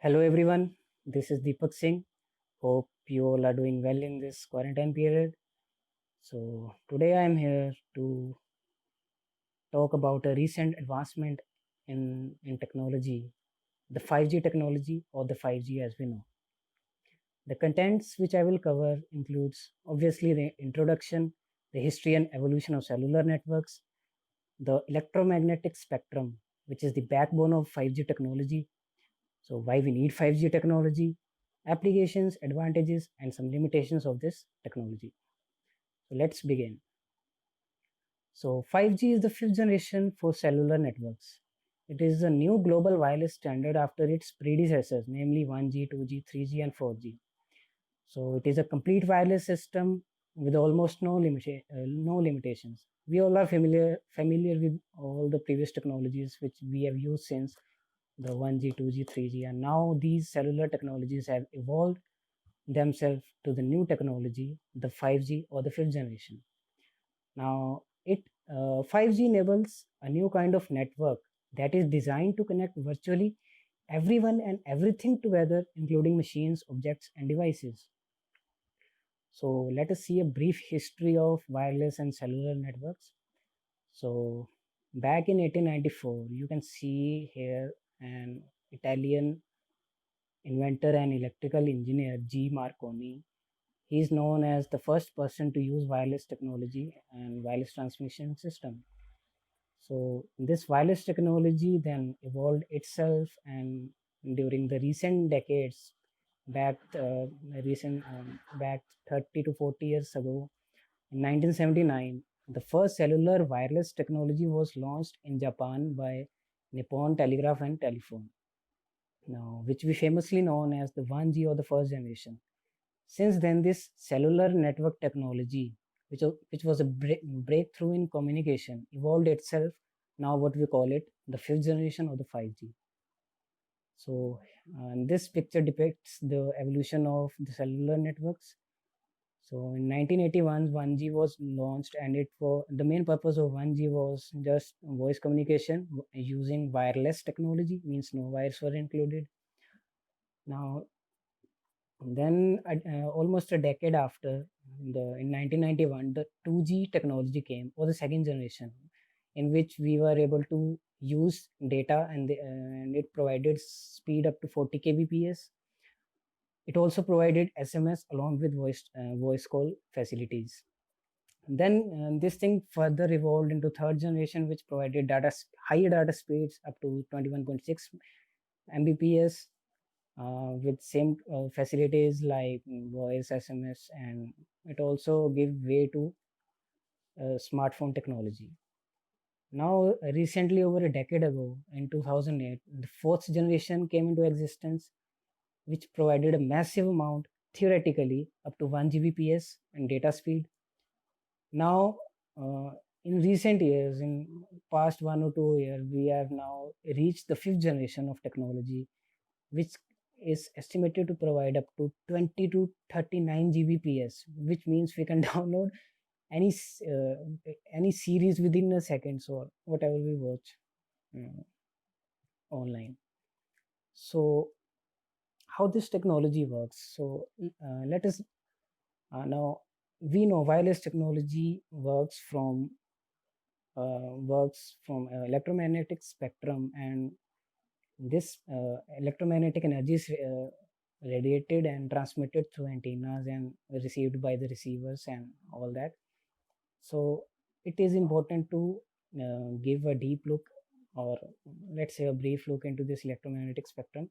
Hello everyone, this is Deepak Singh. Hope you all are doing well in this quarantine period. So, today I am here to talk about a recent advancement in technology, the 5G technology or the 5G as we know. The contents which I will cover includes obviously the introduction, the history and evolution of cellular networks, the electromagnetic spectrum, which is the backbone of 5G technology. So, why we need 5G technology, applications, advantages, and some limitations of this technology. So, let's begin. So, 5G is the fifth generation for cellular networks. It is a new global wireless standard after its predecessors, namely 1G, 2G, 3G, and 4G. So, it is a complete wireless system with almost no limitations. We all are familiar with all the previous technologies which we have used since the 1G, 2G, 3G, and now these cellular technologies have evolved themselves to the new technology, the 5G or the fifth generation. Now, 5G enables a new kind of network that is designed to connect virtually everyone and everything together, including machines, objects, and devices. So, let us see a brief history of wireless and cellular networks. So, back in 1894, you can see here an Italian inventor and electrical engineer G. Marconi. He is known as the first person to use wireless technology and wireless transmission system. So this wireless technology then evolved itself, and during the recent decades, back recent back 30 to 40 years ago, in 1979, the first cellular wireless technology was launched in Japan by Nippon Telegraph and Telephone, now which we famously known as the 1G or the first generation. Since then, this cellular network technology, which was a breakthrough in communication, evolved itself. Now, what we call it, the fifth generation or the 5G. So, this picture depicts the evolution of the cellular networks. So, in 1981, 1G was launched, and it for the main purpose of 1G was just voice communication using wireless technology, means no wires were included. Now, then, almost a decade after, in 1991, the 2G technology came, or the second generation, in which we were able to use data, and it provided speed up to 40 kbps. It also provided SMS along with voice call facilities. Then this thing further evolved into third generation, which provided higher data speeds up to 21.6 Mbps, with same facilities like voice, SMS, and it also gave way to smartphone technology. Now, recently, over a decade ago, in 2008, the fourth generation came into existence, which provided a massive amount, theoretically, up to 1 Gbps and data speed. Now, uh, in recent years, in past 1 or 2 years, we have now reached the fifth generation of technology, which is estimated to provide up to 20 to 39 Gbps, which means we can download any any series within a second, or whatever we watch uh, online. So, how this technology works? So, let us now we know wireless technology works from electromagnetic spectrum, and this electromagnetic energy is radiated and transmitted through antennas and received by the receivers and all that. So it is important to give a deep look, or let's say a brief look into this electromagnetic spectrum.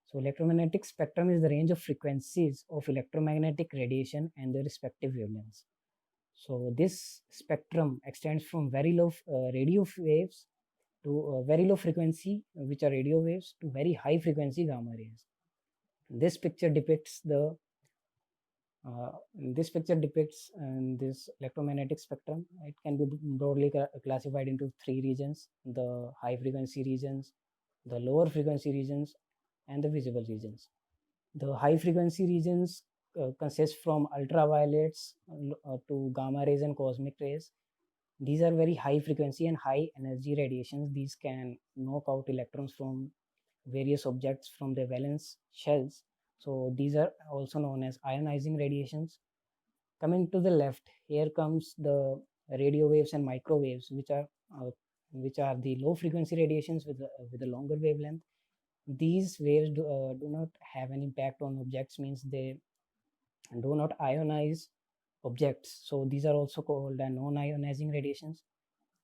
So electromagnetic spectrum is the range of frequencies of electromagnetic radiation and their respective wavelengths. So this spectrum extends from very low radio waves to very low frequency, which are radio waves, to very high frequency gamma rays. This picture depicts the this picture depicts this electromagnetic spectrum. It can be broadly classified into three regions: the high frequency regions, the lower frequency regions, and the visible regions. The high frequency regions consist from ultraviolets to gamma rays and cosmic rays. These are very high frequency and high energy radiations. These can knock out electrons from various objects from their valence shells. So these are also known as ionizing radiations. Coming to the left, here comes the radio waves and microwaves, which are the low frequency radiations with a longer wavelength. These waves do not have an impact on objects, means they do not ionize objects. So these are also called non-ionizing radiations.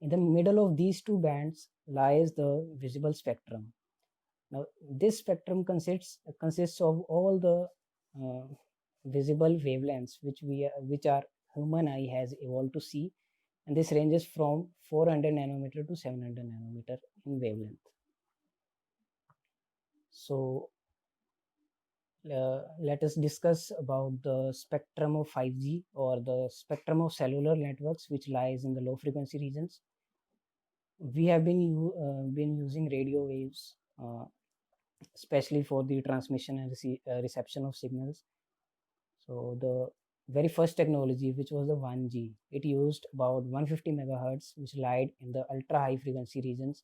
In the middle of these two bands lies the visible spectrum. Now, this spectrum consists of all the uh, visible wavelengths which our human eye has evolved to see, and this ranges from 400 nanometer to 700 nanometer in wavelength. So let us discuss about the spectrum of 5G, or the spectrum of cellular networks, which lies in the low frequency regions. We have been using radio waves, especially for the transmission and reception of signals. So the very first technology, which was the 1G, it used about 150 megahertz, which lied in the ultra high frequency regions.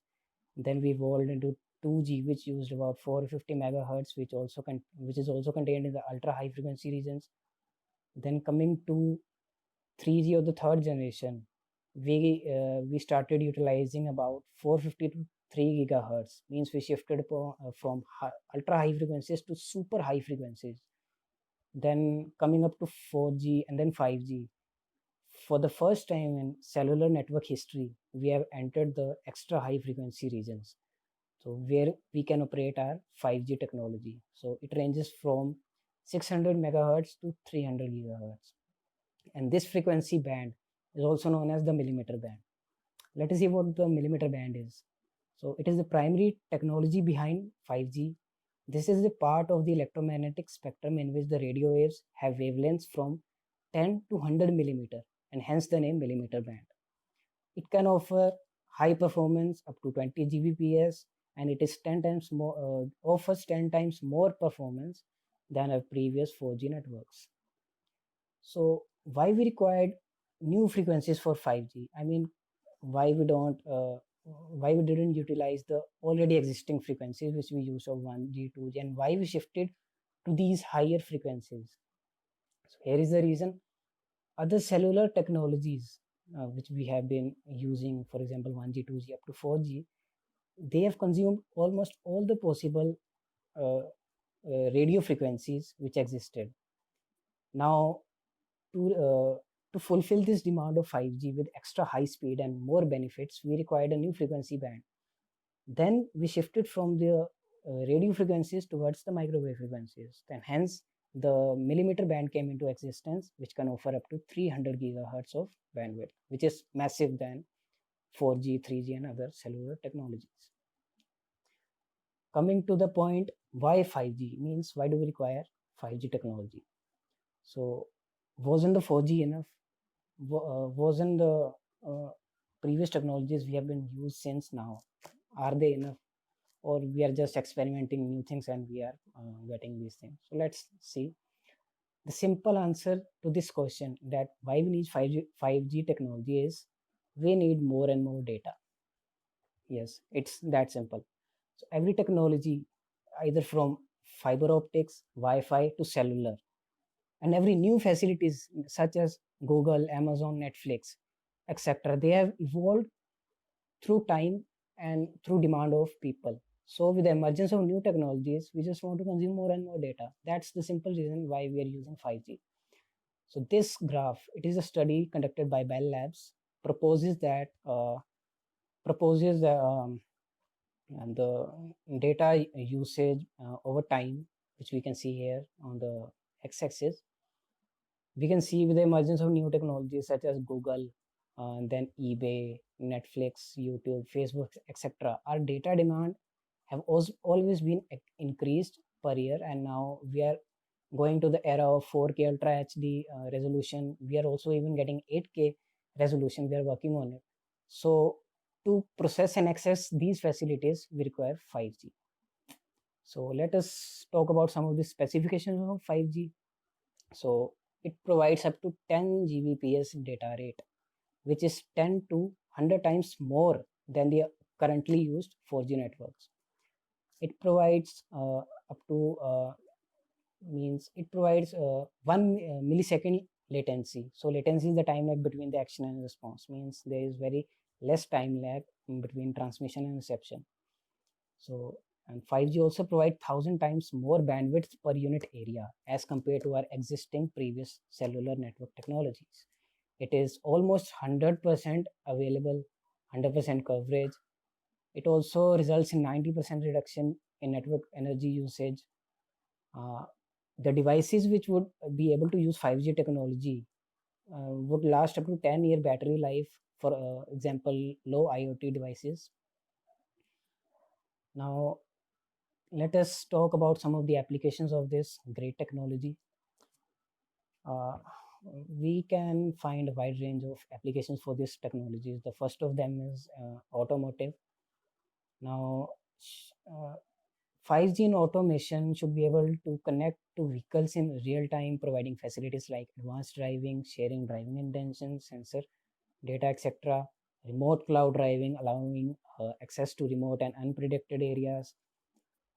Then we evolved into 2G, which used about 450 megahertz, which is also contained in the ultra high frequency regions. Then coming to 3G, or the third generation, we started utilizing about 450 to 3 gigahertz. Means we shifted from ultra high frequencies to super high frequencies. Then coming up to 4G and then 5G. For the first time in cellular network history, we have entered the extra high frequency regions. So where we can operate our 5G technology. So it ranges from 600 megahertz to 300 gigahertz. And this frequency band is also known as the millimeter band. Let us see what the millimeter band is. So it is the primary technology behind 5G. This is the part of the electromagnetic spectrum in which the radio waves have wavelengths from 10 to 100 millimeter, and hence the name millimeter band. It can offer high performance up to 20 Gbps, and it is 10 times more, offers 10 times more performance than our previous 4G networks. So why we required new frequencies for 5G? I mean, why we don't why we didn't utilize the already existing frequencies which we use of 1G, 2G, and why we shifted to these higher frequencies? So here is the reason. Other cellular technologies which we have been using, for example 1G, 2G, up to 4G, they have consumed almost all the possible radio frequencies which existed. Now, to fulfill this demand of 5G with extra high speed and more benefits, we required a new frequency band. Then we shifted from the radio frequencies towards the microwave frequencies. Then hence the millimeter band came into existence, which can offer up to 300 gigahertz of bandwidth, which is massive than 4G, 3G, and other cellular technologies. Coming to the point, why 5G? Means why do we require 5G technology? So wasn't the 4G enough? Wasn't the previous technologies we have been used since now, are they enough? Or we are just experimenting new things and we are getting these things? So let's see. The simple answer to this question, that why we need 5G technology, is we need more and more data. Yes, it's that simple. So every technology, either from fiber optics, Wi-Fi to cellular, and every new facilities such as Google, Amazon, Netflix, etc., they have evolved through time and through demand of people. So with the emergence of new technologies, we just want to consume more and more data. That's the simple reason why we are using 5G. So this graph, it is a study conducted by Bell Labs, proposes that proposes the data usage over time, which we can see here on the x-axis. We can see with the emergence of new technologies such as Google, then eBay, Netflix, YouTube, Facebook, etc., our data demand have always been increased per year, and now we are going to the era of 4K Ultra HD resolution. We are also even getting 8K resolution. We are working on it. So to process and access these facilities, we require 5G. So let us talk about some of the specifications of 5G. So it provides up to 10 Gbps data rate, which is 10 to 100 times more than the currently used 4G networks. it provides up to means it provides 1 millisecond latency. So latency is the time lag between the action and response, means there is very less time lag in between transmission and reception. So, and 5G also provide 1,000 times more bandwidth per unit area as compared to our existing previous cellular network technologies. It is almost 100% available, 100% coverage. It also results in 90% reduction in network energy usage. Uh, the devices which would be able to use 5G technology would last up to 10-year battery life, for example, low IoT devices. Now, let us talk about some of the applications of this great technology. Uh, we can find a wide range of applications for this technology. The first of them is automotive. Now, uh, 5G and automation should be able to connect to vehicles in real time, providing facilities like advanced driving, sharing driving intentions, sensor data, etc. Remote cloud driving, allowing access to remote and unpredicted areas.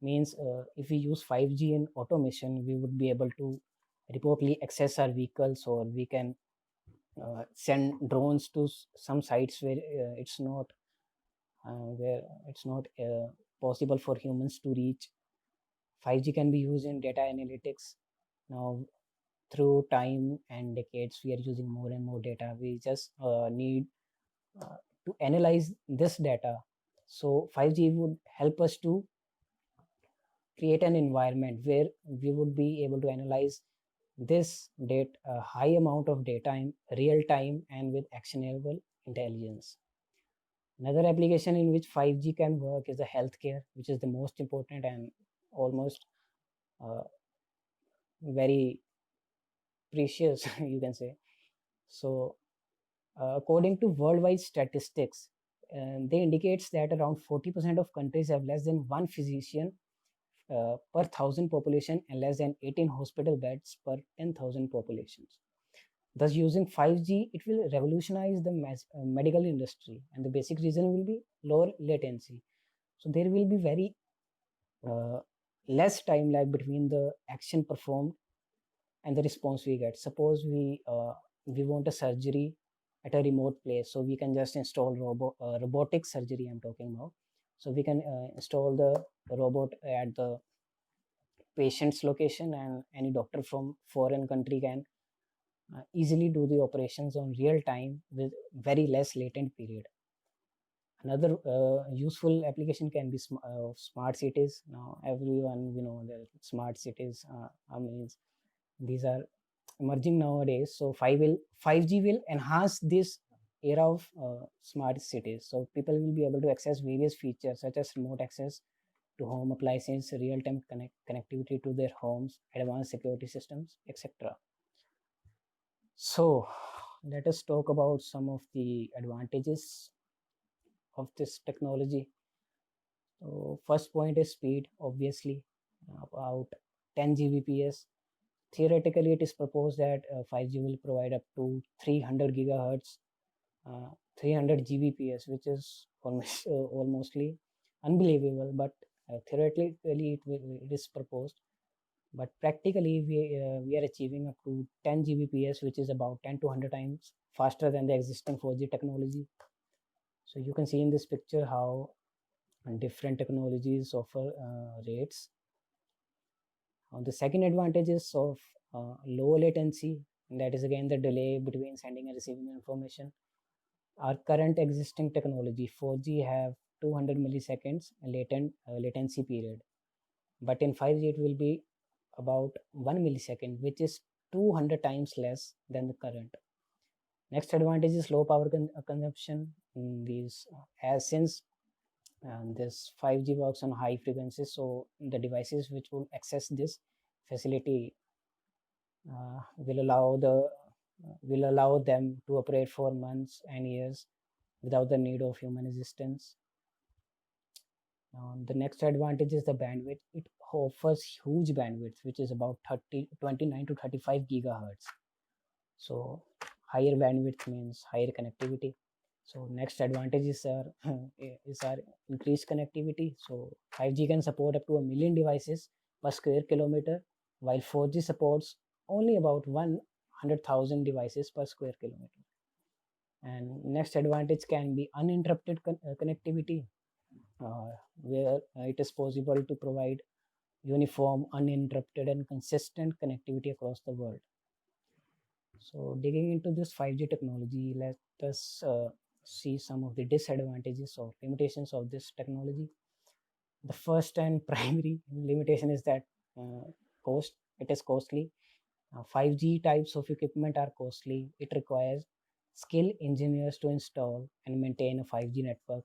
Means if we use 5G in automation, we would be able to remotely access our vehicles, or we can send drones to some sites where it's not possible for humans to reach. 5G can be used in data analytics. Now, through time and decades, we are using more and more data. We just need to analyze this data. So 5G would help us to create an environment where we would be able to analyze this data, a high amount of data in real time and with actionable intelligence. Another application in which 5G can work is the healthcare, which is the most important and almost uh, very precious, you can say. So, according to worldwide statistics, they indicates that around 40% of countries have less than one physician per 1,000 population and less than 18 hospital beds per 10,000 populations. Thus, using 5G, it will revolutionize the medical industry, and the basic reason will be lower latency. So there will be very uh, less time lag between the action performed and the response we get. Suppose we want a surgery at a remote place, so we can just install robotic surgery. I'm talking about. So we can install the robot at the patient's location, and any doctor from foreign country can easily do the operations on real time with very less latent period. Another useful application can be smart cities. Now everyone we know that smart cities means these are emerging nowadays. So 5G will enhance this era of smart cities. So people will be able to access various features such as remote access to home appliances, real-time connectivity to their homes, advanced security systems, etc. So let us talk about some of the advantages of this technology. So first point is speed, obviously, about 10 Gbps. Theoretically, it is proposed that 5G will provide up to 300 gigahertz, 300 Gbps, which is almostly unbelievable, but theoretically it is proposed. But practically, we are achieving up to 10 Gbps, which is about 10 to 100 times faster than the existing 4G technology. So you can see in this picture how different technologies offer rates. The second advantage is of low latency, and that is again the delay between sending and receiving information. Our current existing technology 4G have 200 milliseconds latency period, but in 5G it will be about 1 millisecond, which is 200 times less than the current. Next advantage is low power consumption. These as since this 5G works on high frequencies, so the devices which will access this facility will allow them to operate for months and years without the need of human assistance. The next advantage is the bandwidth. It offers huge bandwidth, which is about 29 to 35 gigahertz. So higher bandwidth means higher connectivity. So next advantages are is our increased connectivity. So 5G can support up to 1 million devices per square kilometer, while 4G supports only about 100,000 devices per square kilometer. And next advantage can be uninterrupted connectivity, where it is possible to provide uniform, uninterrupted, and consistent connectivity across the world. So, digging into this 5G technology, let us see some of the disadvantages or limitations of this technology. The first and primary limitation is that cost. It is costly. 5G types of equipment are costly. It requires skilled engineers to install and maintain a 5G network.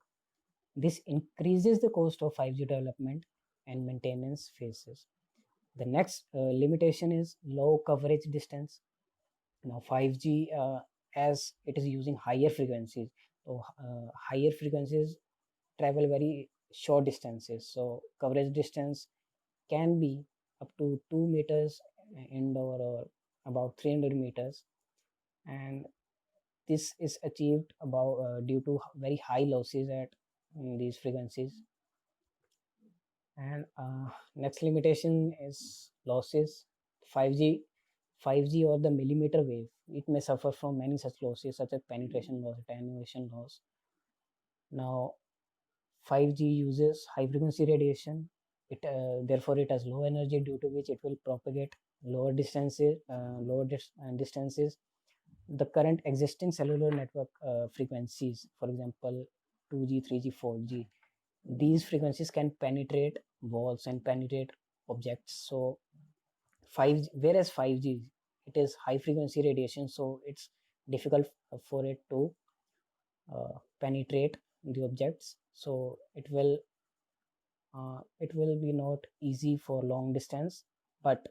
This increases the cost of 5G development and maintenance phases. The next limitation is low coverage distance. Now 5G, as it is using higher frequencies, so higher frequencies travel very short distances. So coverage distance can be up to 2 meters indoor or about 300 meters, and this is achieved about due to very high losses at these frequencies. And next limitation is losses. 5G 5G or the millimeter wave, it may suffer from many such losses such as penetration loss, attenuation loss. Now 5G uses high frequency radiation. It therefore it has low energy, due to which it will propagate lower distances. The current existing cellular network frequencies, for example 2G, 3G, 4G, these frequencies can penetrate walls and penetrate objects. So 5G, whereas 5G, it is high frequency radiation, so it's difficult for it to penetrate the objects. So it will be not easy for long distance. But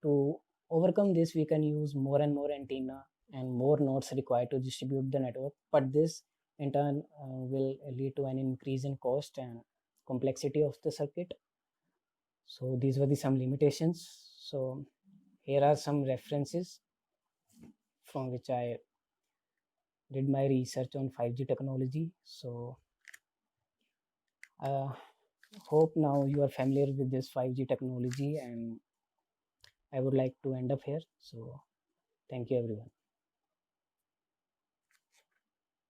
to overcome this, we can use more and more antenna and more nodes required to distribute the network. But this in turn will lead to an increase in cost and complexity of the circuit. So these were the some limitations. So here are some references from which I did my research on 5G technology. So hope now you are familiar with this 5G technology, and I would like to end up here. So thank you everyone.